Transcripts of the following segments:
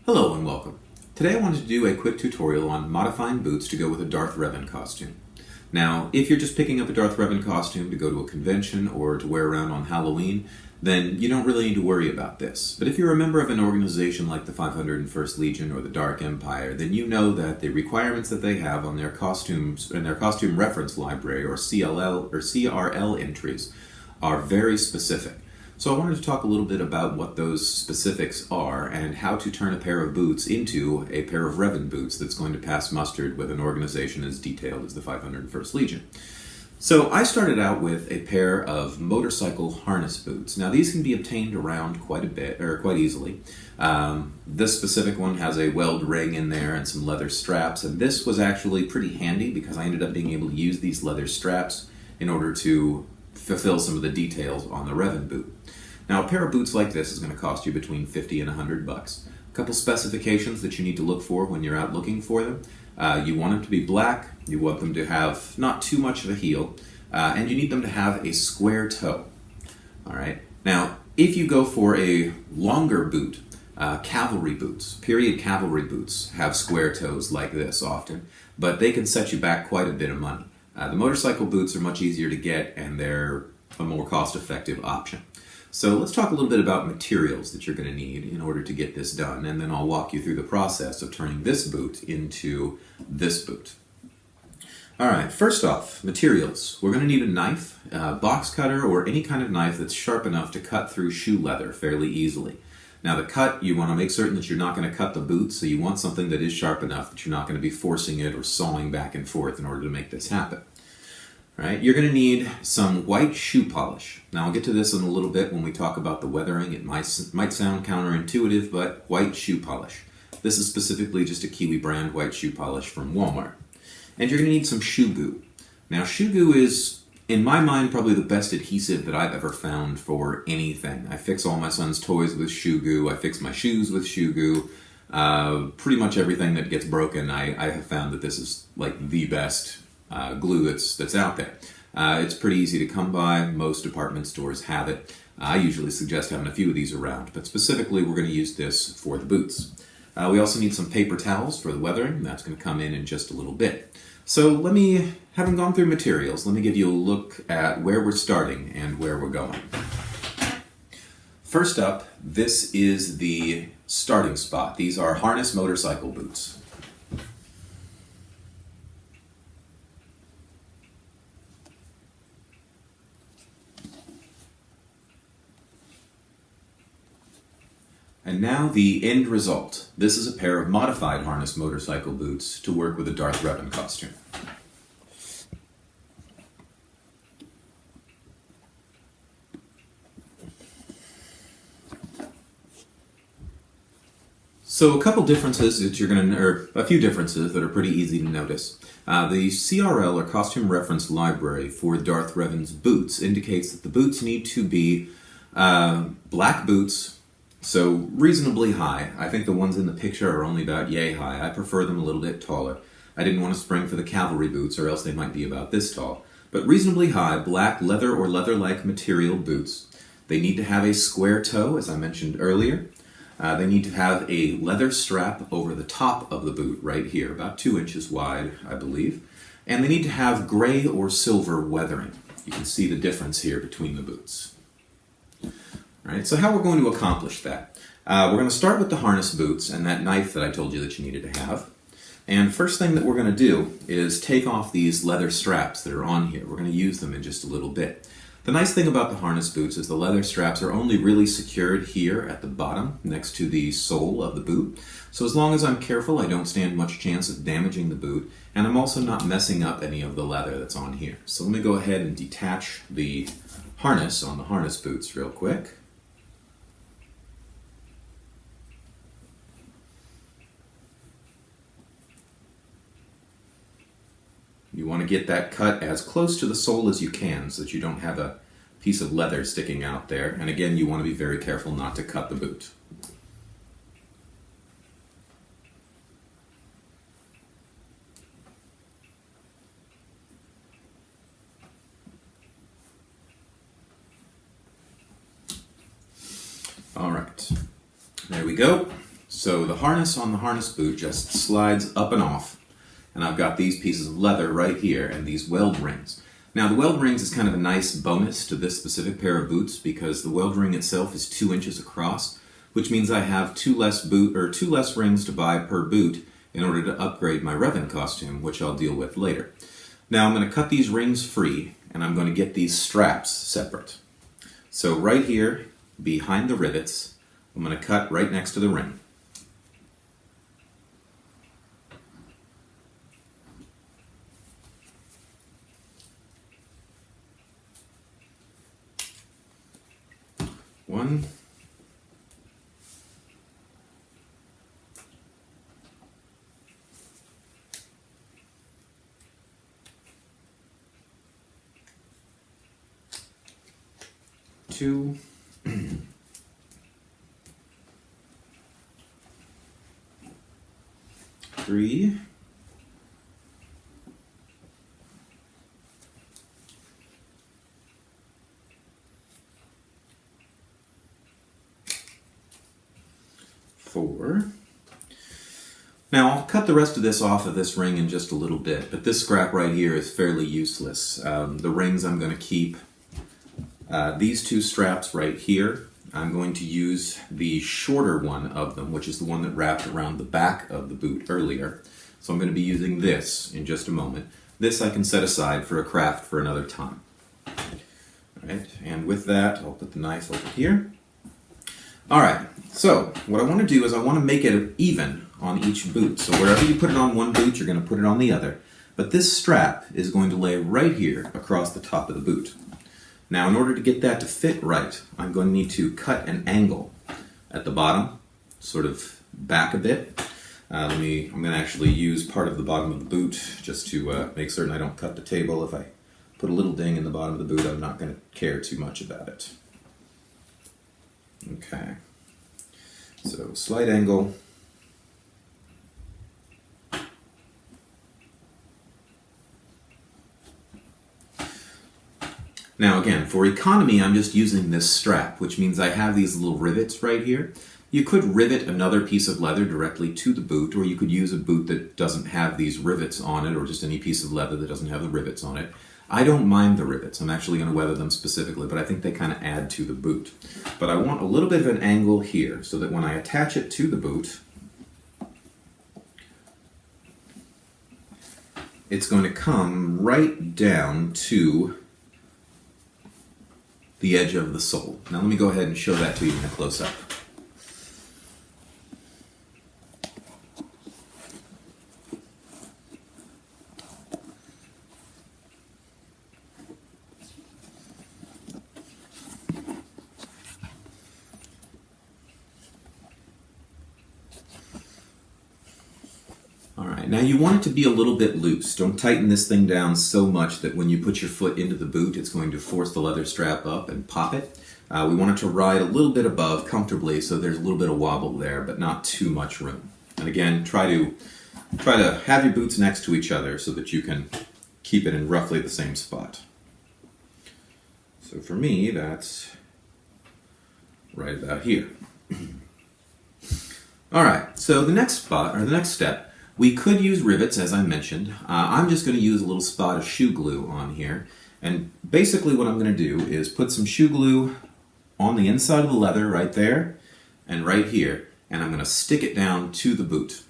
Hello and welcome. Today I wanted to do a quick tutorial on modifying boots to go with a Darth Revan costume. Now, if you're just picking up a Darth Revan costume to go to a convention or to wear around on Halloween, then you don't really need to worry about this. But if you're a member of an organization like the 501st Legion or the Dark Empire, then you know that the requirements that they have on their costumes and their costume reference library or CRL entries are very specific. So I wanted to talk a little bit about what those specifics are and how to turn a pair of boots into a pair of Revan boots that's going to pass muster with an organization as detailed as the 501st Legion. So I started out with a pair of motorcycle harness boots. Now these can be obtained around quite a bit, or quite easily. This specific one has a weld ring in there and some leather straps, and this was actually pretty handy because I ended up being able to use these leather straps in order to fulfill some of the details on the Revan boot. Now a pair of boots like this is going to cost you between $50 and $100. A couple specifications that you need to look for when you're out looking for them. You want them to be black, you want them to have not too much of a heel, and you need them to have a square toe. Alright, now if you go for a longer boot, cavalry boots, period cavalry boots have square toes like this often, but they can set you back quite a bit of money. The motorcycle boots are much easier to get and they're a more cost-effective option. So let's talk a little bit about materials that you're going to need in order to get this done, and then I'll walk you through the process of turning this boot into this boot. Alright, first off, materials. We're going to need a knife, box cutter, or any kind of knife that's sharp enough to cut through shoe leather fairly easily. Now the cut, you want to make certain that you're not going to cut the boot, so you want something that is sharp enough that you're not going to be forcing it or sawing back and forth in order to make this happen. Right, you're going to need some white shoe polish. Now I'll get to this in a little bit when we talk about the weathering. It might sound counterintuitive, but white shoe polish. This is specifically just a Kiwi brand white shoe polish from Walmart. And you're going to need some shoe goo. Now shoe goo is, in my mind, probably the best adhesive that I've ever found for anything. I fix all my son's toys with shoe goo. I fix my shoes with shoe goo. Pretty much everything that gets broken, I have found that this is like the best glue that's out there. It's pretty easy to come by. Most department stores have it. I usually suggest having a few of these around, but specifically we're going to use this for the boots. We also need some paper towels for the weathering. That's going to come in just a little bit. So having gone through materials, let me give you a look at where we're starting and where we're going. First up, this is the starting spot. These are harness motorcycle boots. And now the end result. This is a pair of modified harness motorcycle boots to work with a Darth Revan costume. So a couple differences that a few differences that are pretty easy to notice. The CRL, or Costume Reference Library, for Darth Revan's boots indicates that the boots need to be black boots, so reasonably high. I think the ones in the picture are only about yay high. I prefer them a little bit taller. I didn't want to spring for the cavalry boots, or else they might be about this tall. But reasonably high, black leather or leather-like material boots. They need to have a square toe, as I mentioned earlier. They need to have a leather strap over the top of the boot, right here, about 2 inches wide, I believe. And they need to have gray or silver weathering. You can see the difference here between the boots. Right, so how we're going to accomplish that. We're going to start with the harness boots and that knife that I told you that you needed to have. And first thing that we're going to do is take off these leather straps that are on here. We're going to use them in just a little bit. The nice thing about the harness boots is the leather straps are only really secured here at the bottom next to the sole of the boot. So as long as I'm careful, I don't stand much chance of damaging the boot, and I'm also not messing up any of the leather that's on here. So let me go ahead and detach the harness on the harness boots real quick. You want to get that cut as close to the sole as you can so that you don't have a piece of leather sticking out there. And again, you want to be very careful not to cut the boot. All right, there we go. So the harness on the harness boot just slides up and off, and I've got these pieces of leather right here and these weld rings. Now the weld rings is kind of a nice bonus to this specific pair of boots because the weld ring itself is 2 inches across, which means I have two less rings to buy per boot in order to upgrade my Revan costume, which I'll deal with later. Now I'm going to cut these rings free, and I'm going to get these straps separate. So right here, behind the rivets, I'm going to cut right next to the ring. One. Two. Three. 4. Now I'll cut the rest of this off of this ring in just a little bit, but this scrap right here is fairly useless. The rings I'm going to keep. These two straps right here, I'm going to use the shorter one of them, which is the one that wrapped around the back of the boot earlier. So I'm going to be using this in just a moment. This I can set aside for a craft for another time. All right, and with that, I'll put the knife over here. All right, so what I want to do is I want to make it even on each boot. So wherever you put it on one boot, you're going to put it on the other. But this strap is going to lay right here across the top of the boot. Now, in order to get that to fit right, I'm going to need to cut an angle at the bottom, sort of back a bit. I'm going to actually use part of the bottom of the boot just to make certain I don't cut the table. If I put a little ding in the bottom of the boot, I'm not going to care too much about it. Okay, so slight angle. Now again, for economy, I'm just using this strap, which means I have these little rivets right here. You could rivet another piece of leather directly to the boot, or you could use a boot that doesn't have these rivets on it, or just any piece of leather that doesn't have the rivets on it. I don't mind the rivets. I'm actually going to weather them specifically, but I think they kind of add to the boot. But I want a little bit of an angle here, so that when I attach it to the boot, it's going to come right down to the edge of the sole. Now let me go ahead and show that to you in a close-up. Now you want it to be a little bit loose. Don't tighten this thing down so much that when you put your foot into the boot, it's going to force the leather strap up and pop it. We want it to ride a little bit above comfortably, so there's a little bit of wobble there, but not too much room. And again, try to have your boots next to each other so that you can keep it in roughly the same spot. So for me, that's right about here. All right, so the next step, we could use rivets, as I mentioned. I'm just going to use a little spot of shoe glue on here. And basically what I'm going to do is put some shoe glue on the inside of the leather right there and right here. And I'm going to stick it down to the boot.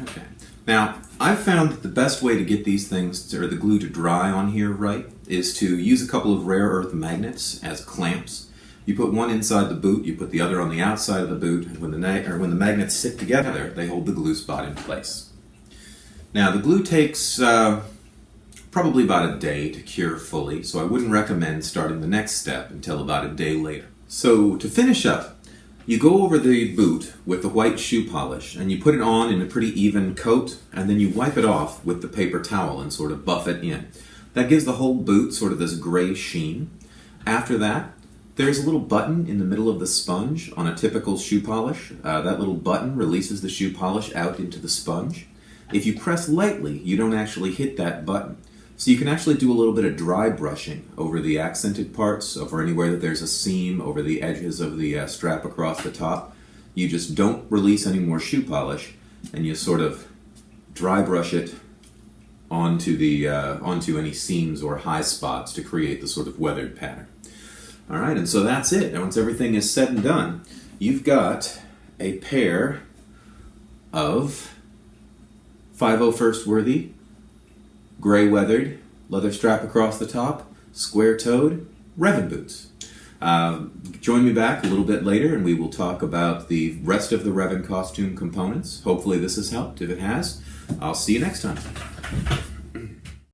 Okay. Now, I've found that the best way to get these things, or the glue to dry on here right, is to use a couple of rare earth magnets as clamps. You put one inside the boot, you put the other on the outside of the boot, and when the magnets sit together, they hold the glue spot in place. Now, the glue takes probably about a day to cure fully, so I wouldn't recommend starting the next step until about a day later. So, to finish up, you go over the boot with the white shoe polish, and you put it on in a pretty even coat, and then you wipe it off with the paper towel and sort of buff it in. That gives the whole boot sort of this gray sheen. After that, there's a little button in the middle of the sponge on a typical shoe polish. That little button releases the shoe polish out into the sponge. If you press lightly, you don't actually hit that button. So you can actually do a little bit of dry brushing over the accented parts, over anywhere that there's a seam, over the edges of the strap across the top. You just don't release any more shoe polish, and you sort of dry brush it onto any seams or high spots to create the sort of weathered pattern. All right, and so that's it. And once everything is said and done, you've got a pair of 501st Worthy, gray weathered, leather strap across the top, square-toed Revan boots. Join me back a little bit later and we will talk about the rest of the Revan costume components. Hopefully this has helped. If it has, I'll see you next time.